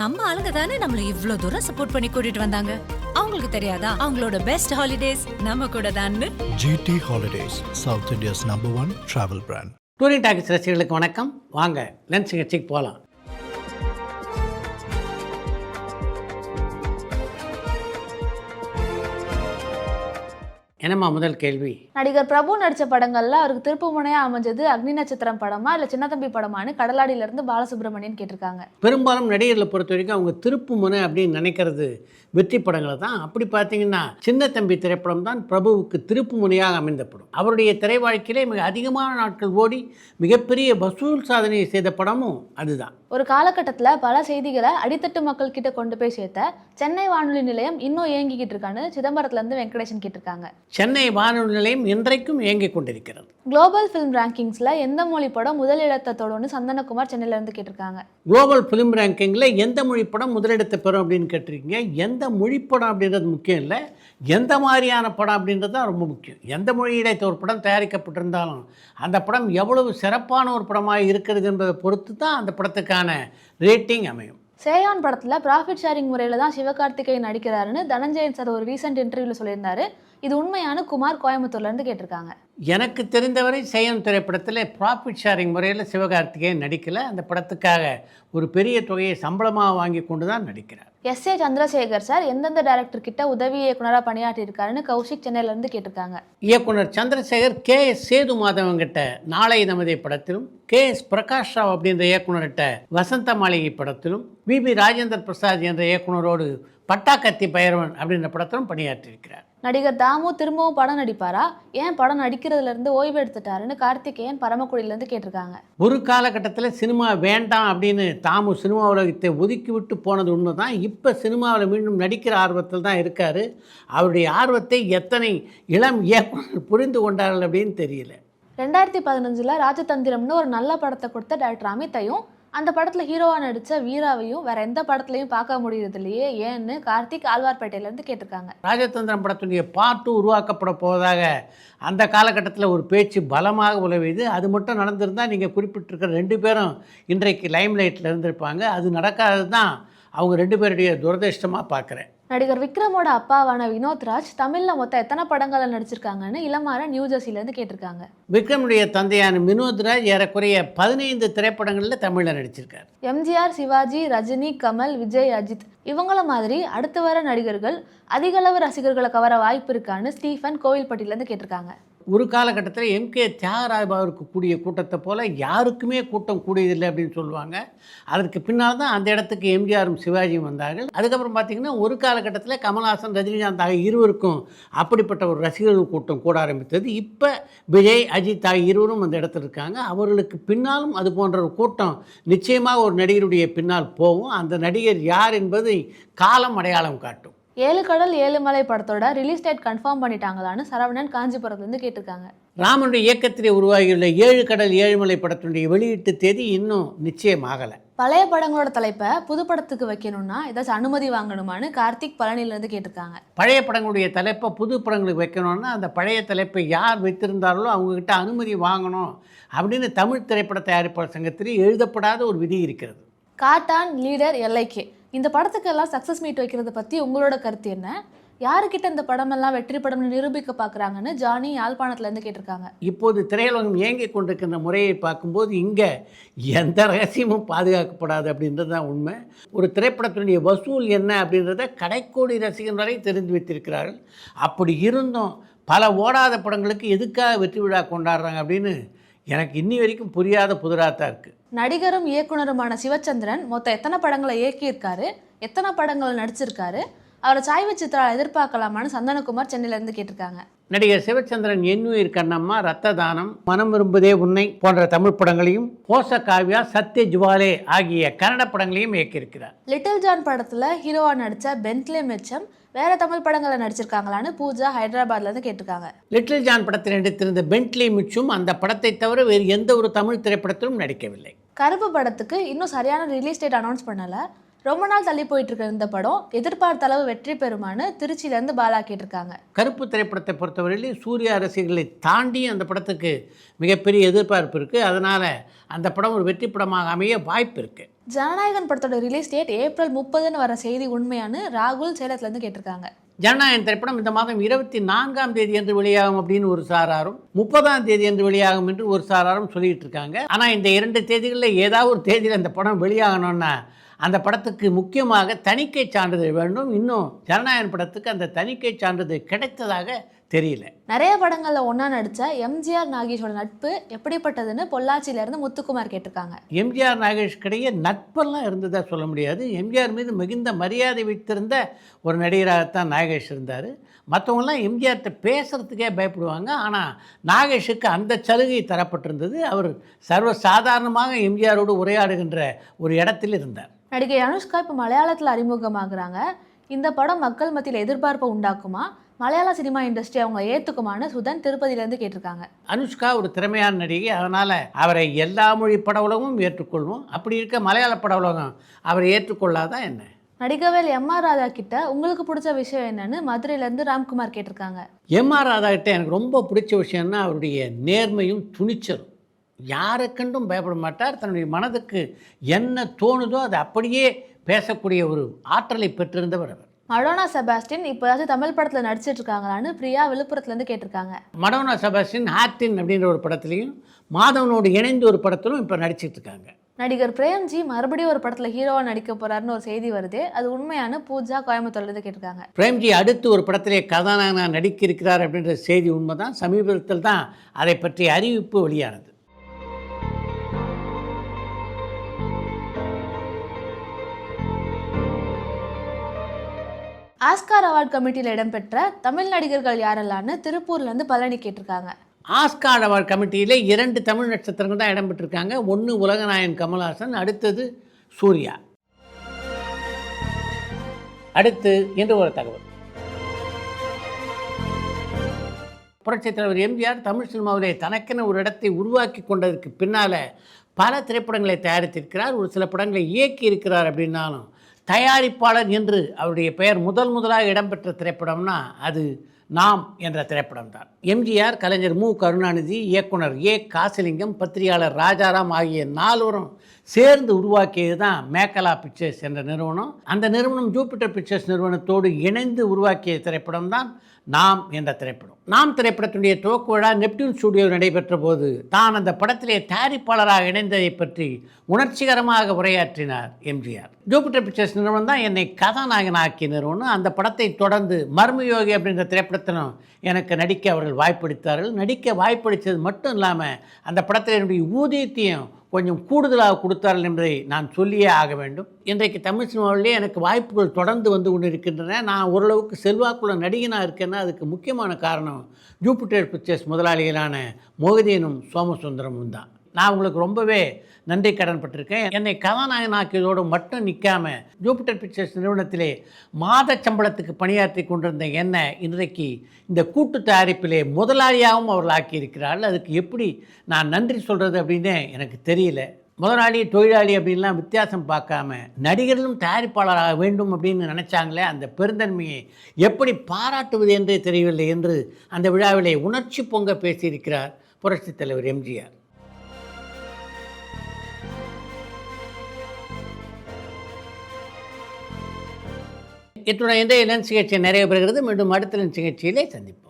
நம்ம ஆளுங்க தானே நம்மள இவ்ளோ தூரம் சப்போர்ட் பண்ணி கூட்டிட்டு வந்தாங்க. அவங்களுக்கு தெரியாதா அவங்களோட பெஸ்ட் ஹாலிடேஸ் நம்ம கூட தான்னு. GT Holidays, South India's #1 travel brand. Touring Talkies ரசிகர்களுக்கு வணக்கம். வாங்க லன்ச் நிகழ்ச்சிக்கு போகலாம். என்னம்மா முதல் கேள்வி? நடிகர் பிரபு நடிச்ச படங்கள்ல அவருக்கு திருப்பு முனையா அமைஞ்சது அக்னி நட்சத்திரம் படமா இல்ல சின்னத்தம்பி படமானு கடலாடியில இருந்து பாலசுப்ரமணியன் கேட்டிருக்காங்க. பெரும்பாலும் நடிகர்களை பொறுத்த வரைக்கும் அவங்க திருப்பு முனை அப்படின்னு நினைக்கிறது வெற்றி படங்களை தான். அப்படி பார்த்தீங்கன்னா சின்னத்தம்பி திரைப்படம் தான் பிரபுவுக்கு திருப்பு முனையாக அமைந்த படம். அவருடைய திரை வாழ்க்கையிலே மிக அதிகமான நாட்கள் ஓடி மிகப்பெரிய வசூல் சாதனையை செய்த படமும் அதுதான். ஒரு காலகட்டத்தில் பல செய்திகளை அடித்தட்டு மக்கள் கிட்ட கொண்டு போய் சேர்த்த சென்னை வானொலி நிலையம் இன்னும் இயங்கிக்கிட்டு இருக்கான்னு சிதம்பரத்துல இருந்து வெங்கடேசன் கேட்டிருக்காங்க. சென்னை வானொலி நிலையம் இன்றைக்கும் இயங்கிக் கொண்டிருக்கிறது. குளோபல் ஃபிலிம் ரேங்கிங்ஸ்ல எந்த மொழி படம் முதல் இடத்தை தொடர்ந்து சந்தனகுமார் சென்னையில இருந்து கேட்டிருக்காங்க. குளோபல் ஃபிலிம் ரேங்கிங்கில் எந்த மொழி படம் முதலிடத்தை பெறும் அப்படின்னு கேட்டிருக்கீங்க. எந்த மொழி படம் அப்படின்றது முக்கியம் இல்லை, எந்த மாதிரியான படம் அப்படின்றது தான் ரொம்ப முக்கியம். எந்த மொழியில ஒரு படம் தயாரிக்கப்பட்டிருந்தாலும் அந்த படம் எவ்வளவு சிறப்பான ஒரு படமாக இருக்கிறது என்பதை பொறுத்து தான் அந்த படத்துக்கான ரேட்டிங் அமையும். சேயான் படத்துல ப்ராஃபிட் ஷேரிங் முறையில தான் சிவகார்த்திகேயன் நடிக்கிறாருன்னு தனஞ்சயன் சார் ஒரு ரீசெண்ட் இன்டர்வியூல சொல்லியிருந்தாரு. இது உண்மையான குமார் கோயம்புத்தூர்ல இருந்து கேட்டிருக்காங்க. எனக்கு தெரிந்தவரை சேயன் திரைப்படத்தில் ப்ராஃபிட் ஷேரிங் முறையில் சிவகார்த்திகேயன் நடிக்கலை. அந்த படத்துக்காக ஒரு பெரிய தொகையை சம்பளமாக வாங்கி கொண்டு தான் நடிக்கிறார். S.A. சந்திரசேகர் சார் எந்தெந்த டைரக்டர் கிட்ட உதவி இயக்குனராக பணியாற்றி இருக்காருன்னு கௌஷிக் சென்னையில இருந்து கேட்டிருக்காங்க. இயக்குனர் சந்திரசேகர் K.S. சேது மாதவங்கிட்ட நாளை நமதே படத்திலும், K.S. பிரகாஷ் ராவ் அப்படின்ற இயக்குனர்கிட்ட வசந்த மாளிகை படத்திலும், V.B. ராஜேந்திர பிரசாத் என்ற இயக்குனரோடு பட்டாக்கத்தி பைரவன் அப்படின்ற படத்திலும் பணியாற்றியிருக்கிறார். நடிகர் தாமு திரும்பவும் படம் நடிப்பாரா, ஏன் படம் நடிக்கிறதுல இருந்து ஓய்வு எடுத்துட்டாருன்னு கார்த்திகேயன் பரமக்குடியிலேருந்து கேட்டிருக்காங்க. ஒரு காலகட்டத்தில் சினிமா வேண்டாம் அப்படின்னு தாமு சினிமா உலகத்தை ஒதுக்கி விட்டு போனது உண்மை தான். இப்போ சினிமாவில் மீண்டும் நடிக்கிற ஆர்வத்தில் தான் இருக்கார். அவருடைய ஆர்வத்தை எத்தனை இளம் இயக்குனர் புரிந்து கொண்டார்கள் அப்படின்னு தெரியல. 2015 ராஜதந்திரம்னு ஒரு நல்ல படத்தை கொடுத்த டைரக்டர் அமித்தையும் அந்த படத்தில் ஹீரோவாக நடித்த வீராவையும் வேற எந்த படத்துலையும் பார்க்க முடியறது இல்லையே ஏன்னு கார்த்திக் ஆழ்வார்பேட்டையிலேருந்து கேட்டிருக்காங்க. ராஜதந்திரம் படத்துடைய பார்ட் 2 உருவாக்கப்பட போவதாக அந்த காலகட்டத்தில் ஒரு பேச்சு பலமாக உலவியது. அது மட்டும் நடந்திருந்தால் நீங்கள் குறிப்பிட்டிருக்கிற 2 பேரும் இன்றைக்கு லைம்லைட்டில் இருந்திருப்பாங்க. அது நடக்காதது தான் அவங்க 2 பேருடைய துரதிர்ஷ்டமாக பார்க்குறேன். நடிகர் விக்ரமோட அப்பாவான வினோத்ராஜ் தமிழில் மொத்தம் எத்தனை படங்களில் நடிச்சிருக்காங்கன்னு இளமாற நியூஜெர்சிலேருந்து கேட்டிருக்காங்க. விக்ரமுடைய தந்தையான வினோத்ராஜ் ஏறக்குறைய 15 திரைப்படங்களில் தமிழில் நடிச்சிருக்கார். எம்ஜிஆர், சிவாஜி, ரஜினி, கமல், விஜய், அஜித் இவங்கள மாதிரி அடுத்து வர நடிகர்கள் அதிகளவு ரசிகர்களை கவர வாய்ப்பு இருக்கான்னு ஸ்டீஃபன் கோவில்பட்டியிலேருந்து கேட்டிருக்காங்க. ஒரு காலகட்டத்தில் MK தியாகராஜாவுக்கு கூடிய கூட்டத்தை போல் யாருக்குமே கூட்டம் கூடியதில்லை அப்படின்னு சொல்லுவாங்க. அதற்கு பின்னால் தான் அந்த இடத்துக்கு எம்ஜிஆரும் சிவாஜியும் வந்தார்கள். அதுக்கப்புறம் பார்த்திங்கன்னா ஒரு காலகட்டத்தில் கமல்ஹாசன், ரஜினிகாந்த் ஆகிய இருவருக்கும் அப்படிப்பட்ட ஒரு ரசிகர்கள் கூட்டம் கூட ஆரம்பித்தது. இப்போ விஜய், அஜித் ஆகிய இருவரும் அந்த இடத்துல இருக்காங்க. அவர்களுக்கு பின்னாலும் அது போன்ற ஒரு கூட்டம் நிச்சயமாக ஒரு நடிகருடைய பின்னால் போகும். அந்த நடிகர் யார் என்பதை காலம் அடையாளம் காட்டும். 7 கடல் 7 மலை படத்தோட ரிலீஸ் டேட் கன்ஃபார்ம் பண்ணிட்டாங்களான்னு சரவணன் காஞ்சிபுரத்துலேருந்து கேட்டிருக்காங்க. ராமனுடைய இயக்கத்திலே உருவாகியுள்ள 7 கடல் 7 மலை படத்தினுடைய வெளியீட்டு தேதி இன்னும் நிச்சயமாகலை. பழைய படங்களோட தலைப்பை புது படத்துக்கு வைக்கணும்னா ஏதாச்சும் அனுமதி வாங்கணுமான்னு கார்த்திக் பழனியிலேருந்து கேட்டிருக்காங்க. பழைய படங்களுடைய தலைப்பை புது படங்களுக்கு வைக்கணும்னா அந்த பழைய தலைப்பை யார் வைத்திருந்தார்களோ அவங்கக்கிட்ட அனுமதி வாங்கணும் அப்படின்னு தமிழ் திரைப்பட தயாரிப்பாளர் சங்கத்தில் எழுதப்படாத ஒரு விதி இருக்கிறது. காட்டான் லீடர் LIK இந்த படத்துக்கெல்லாம் சக்ஸஸ் மீட் வைக்கிறத பற்றி உங்களோட கருத்து என்ன? யாருக்கிட்ட இந்த படமெல்லாம் வெற்றி படம்னு நிரூபிக்க பார்க்குறாங்கன்னு ஜானி யாழ்ப்பாணத்துலேருந்து கேட்டிருக்காங்க. இப்போது திரையுலகம் இயங்கி கொண்டிருக்கின்ற முறையை பார்க்கும்போது இங்கே எந்த ரகசியமும் பாதுகாக்கப்படாது அப்படின்றது தான் உண்மை. ஒரு திரைப்படத்தினுடைய வசூல் என்ன அப்படின்றத கடைக்கோடி ரசிகர்கள் வரை தெரிந்து வைத்திருக்கிறார்கள். அப்படி இருந்தும் பல ஓடாத படங்களுக்கு எதுக்காக வெற்றி விழா கொண்டாடுறாங்க அப்படின்னு எனக்கு இன்னி வரைக்கும் புரியாத புதிராத்தான் இருக்குது. நடிகரும் இயக்குனருமான சிவச்சந்திரன் மொத்தம் எத்தனை படங்களை இயக்கியிருக்காரு, எத்தனை படங்கள் நடிச்சிருக்காரு, அவரை சாய்வு சித்ராவை எதிர்பார்க்கலாமான்னு சந்தனகுமார் சென்னையிலேருந்து கேட்டிருக்காங்க. நடிகர் சிவச்சந்திரன் எண்ணுயிர் கண்ணம்மா, ரத்த தானம், மனம் விரும்புதே உன்னை போன்ற தமிழ் படங்களையும், கோச காவ்யா, சத்ய ஜுவாலே ஆகிய கன்னட படங்களையும் இயக்கியிருக்கிறார். லிட்டில் ஜான் படத்தில் ஹீரோவா நடித்த பென்ட்லே மெச்சம் வேற தமிழ் படங்களை நடிச்சிருக்காங்களான்னு பூஜா ஹைதராபாத்லேருந்து கேட்டிருக்காங்க. லிட்டில் ஜான் படத்தில் நடித்திருந்த பென்ட்லி மிச்சும் அந்த படத்தை தவிர வேறு எந்த ஒரு தமிழ் திரைப்படத்திலும் நடிக்கவில்லை. கருப்பு படத்துக்கு இன்னும் சரியான ரிலீஸ் டேட் அனௌன்ஸ் பண்ணலை. ரொம்ப நாள் தள்ளி போயிட்டு இருக்க இந்த படம் எதிர்பார்த்த அளவு வெற்றி பெறுமான்னு திருச்சியிலேருந்து பாலா கேட்டிருக்காங்க. கருப்பு திரைப்படத்தை பொறுத்தவரையிலே சூர்யா ரசிகர்களை தாண்டி அந்த படத்துக்கு மிகப்பெரிய எதிர்பார்ப்பு இருக்குது. அதனால் அந்த படம் ஒரு வெற்றி படமாக அமைய வாய்ப்பு இருக்குது. ஜனநாயகன் படத்தோட ரிலீஸ் டேட் ஏப்ரல் 30ன்னு வர செய்தி உண்மையானு ராகுல் சேலத்துலேருந்து கேட்டிருக்காங்க. ஜனநாயகன் திரைப்படம் இந்த மாதம் 24ஆம் தேதி என்று வெளியாகும் அப்படின்னு ஒரு சாராரும் 30ஆம் தேதி என்று வெளியாகும் என்று ஒரு சாராரும் சொல்லிட்டு இருக்காங்க. ஆனால் இந்த 2 தேதிகளில் ஏதாவது ஒரு தேதியில் அந்த படம் வெளியாகணும்னா அந்த படத்துக்கு முக்கியமாக தணிக்கை சான்றிதழ் வேண்டும். இன்னும் ஜனநாயகன் படத்துக்கு அந்த தணிக்கை சான்றிதழ் கிடைத்ததாக தெரியல. நிறைய படங்களில் ஒன்றா நடித்த எம்ஜிஆர் நாகேஷோட நட்பு எப்படிப்பட்டதுன்னு பொள்ளாச்சியிலேருந்து முத்துக்குமார் கேட்டிருக்காங்க. எம்ஜிஆர் நாகேஷ் கிடையே நட்பெல்லாம் இருந்ததாக சொல்ல முடியாது. எம்ஜிஆர் மீது மிகுந்த மரியாதை வைத்திருந்த ஒரு நடிகராகத்தான் நாகேஷ் இருந்தார். மற்றவங்களாம் எம்ஜிஆர்கிட்ட பேசுகிறதுக்கே பயப்படுவாங்க. ஆனால் நாகேஷுக்கு அந்த சலுகை தரப்பட்டிருந்தது. அவர் சர்வசாதாரணமாக எம்ஜிஆரோடு உரையாடுகின்ற ஒரு இடத்தில் இருந்தார். நடிகை அனுஷ்கா இப்போ மலையாளத்தில் அறிமுகமாகறாங்க. இந்த படம் மக்கள் மத்தியில் எதிர்பார்ப்பை உண்டாக்குமா, மலையாள சினிமா இண்டஸ்ட்ரி அவங்க ஏற்றுக்குமான்னு சுதன் திருப்பதியிலேருந்து கேட்டிருக்காங்க. அனுஷ்கா ஒரு திறமையான நடிகை, அதனால் அவரை எல்லா மொழி பட உலகமும் ஏற்றுக்கொள்வோம். அப்படி இருக்க மலையாள பட உலகம் அவரை ஏற்றுக்கொள்ளாதான் என்ன? நடிகவேல் எம்.ஆர். ராதா கிட்ட உங்களுக்கு பிடிச்ச விஷயம் என்னன்னு மதுரையிலேருந்து ராம்குமார் கேட்டிருக்காங்க. எம்.ஆர். ராதா கிட்ட எனக்கு ரொம்ப பிடிச்ச விஷயம்னா அவருடைய நேர்மையும் துணிச்சலும். யாரை கண்டும் பயப்பட மாட்டார். தன்னுடைய மனதுக்கு என்ன தோணுதோ அதை அப்படியே பேசக்கூடிய ஒரு ஆற்றலை பெற்றிருந்தவர் அவர். மடோனா செபாஸ்டின் இப்போதாச்சும் தமிழ் படத்தில் நடிச்சிட்டு இருக்காங்களான்னு பிரியா விழுப்புரத்துலேருந்து கேட்டிருக்காங்க. மடோனா செபாஸ்டின் ஹார்டின் அப்படின்ற ஒரு படத்துலையும் மாதவனோடு இணைந்து ஒரு படத்திலும் இப்போ நடிச்சிட்டு இருக்காங்க. நடிகர் பிரேம்ஜி மறுபடியும் ஒரு படத்தில் ஹீரோவாக நடிக்க போறாருன்னு ஒரு செய்தி வருது. அது உண்மையான பூஜா கோயம்புத்தூர்லேருந்து கேட்டிருக்காங்க. பிரேம்ஜி அடுத்து ஒரு படத்திலே கதாநாயகனாக நடிக்க இருக்கிறார் அப்படின்ற செய்தி உண்மைதான். சமீபத்தில் தான் அதை பற்றிய அறிவிப்பு வெளியானது. ஆஸ்கார் அவார்ட் கமிட்டியில் இடம்பெற்ற தமிழ் நடிகர்கள் யாரெல்லாம்னு திருப்பூர்லேருந்து பழனி கேட்டிருக்காங்க. ஆஸ்கார் அவார்ட் கமிட்டியில் 2 தமிழ் நட்சத்திரங்கள் தான் இடம்பெற்றிருக்காங்க. ஒன்று உலகநாயகன் கமல்ஹாசன், அடுத்தது சூர்யா. அடுத்து என்று ஒரு தகவல். புரட்சித் தலைவர் எம்ஜிஆர் தமிழ் சினிமாவிலே தனக்கென ஒரு இடத்தை உருவாக்கி கொண்டதற்கு பின்னால் பல திரைப்படங்களை தயாரித்திருக்கிறார். ஒரு சில படங்களை இயக்கி இருக்கிறார். அப்படின்னாலும் தயாரிப்பாளர் என்று அவருடைய பெயர் முதலாக இடம்பெற்ற திரைப்படம்னா அது நாம் என்ற திரைப்படம் தான். எம்ஜிஆர், கலைஞர் மு. கருணாநிதி, இயக்குனர் ஏ. காசிலிங்கம், பத்திரிகையாளர் ராஜாராம் ஆகிய 4 சேர்ந்து உருவாக்கியது தான் மேக்கலா பிக்சர்ஸ் என்ற நிறுவனம். அந்த நிறுவனம் ஜூபிட்டர் பிக்சர்ஸ் நிறுவனத்தோடு இணைந்து உருவாக்கிய திரைப்படம் தான் நாம் என்ற திரைப்படம். நாம் திரைப்படத்துடைய துவக்க விழா நெப்டியூன் ஸ்டுடியோ நடைபெற்ற போது தான் அந்த படத்திலே தயாரிப்பாளராக இணைந்ததை பற்றி உணர்ச்சிகரமாக உரையாற்றினார் எம்ஜிஆர். ஜூபிட்டர் பிக்சர்ஸ் நிறுவனம் தான் என்னை கதாநாயகனாக்கிய நிறுவனம். அந்த படத்தை தொடர்ந்து மர்மயோகி அப்படின்ற திரைப்படத்திலும் எனக்கு நடிக்க அவர்கள் வாய்ப்பளித்தார்கள். நடிக்க வாய்ப்பளித்தது மட்டும் இல்லாமல் அந்த படத்தில் என்னுடைய ஊதியத்தையும் கொஞ்சம் கூடுதலாக கொடுத்தார்கள் என்பதை நான் சொல்லியே ஆக வேண்டும். இன்றைக்கு தமிழ் சினிமாவிலே எனக்கு வாய்ப்புகள் தொடர்ந்து வந்து கொண்டு இருக்கின்றன. நான் ஓரளவுக்கு செல்வாக்குள்ள நடிகனாக இருக்கேன்னா அதுக்கு முக்கியமான காரணம் ஜூபிட்டர் பிக்சர்ஸ் முதலாளிகளான மோகதீனும் சோமசுந்தரமும் தான். நான் உங்களுக்கு ரொம்பவே நன்றி கடன் பட்டிருக்கேன். என்னை கதாநாயகனாக்கியதோடு மட்டும் நிற்காம ஜூபிட்டர் பிக்சர்ஸ் நிறுவனத்திலே மாத சம்பளத்துக்கு பணியாற்றி கொண்டிருந்த என்னை இன்றைக்கு இந்த கூட்டு தயாரிப்பிலே முதலாளியாகவும் அவர்கள் ஆக்கியிருக்கிறார்கள். அதுக்கு எப்படி நான் நன்றி சொல்கிறது அப்படின்னு எனக்கு தெரியல. முதலாளி தொழிலாளி அப்படின்லாம் வித்தியாசம் பார்க்காம நடிகர்களும் தயாரிப்பாளராக வேண்டும் அப்படின்னு நினச்சாங்களே, அந்த பெருந்தன்மையை எப்படி பாராட்டுவது என்றே தெரியவில்லை என்று அந்த விழாவிலே உணர்ச்சி பொங்க பேசியிருக்கிறார் புரட்சித் தலைவர் எம்ஜிஆர். இத்துடன் இந்த லென்ஸ் நிகழ்ச்சி நிறைவு பெறுகிறது. மீண்டும் அடுத்த லென்ஸ் நிகழ்ச்சியிலே சந்திப்போம்.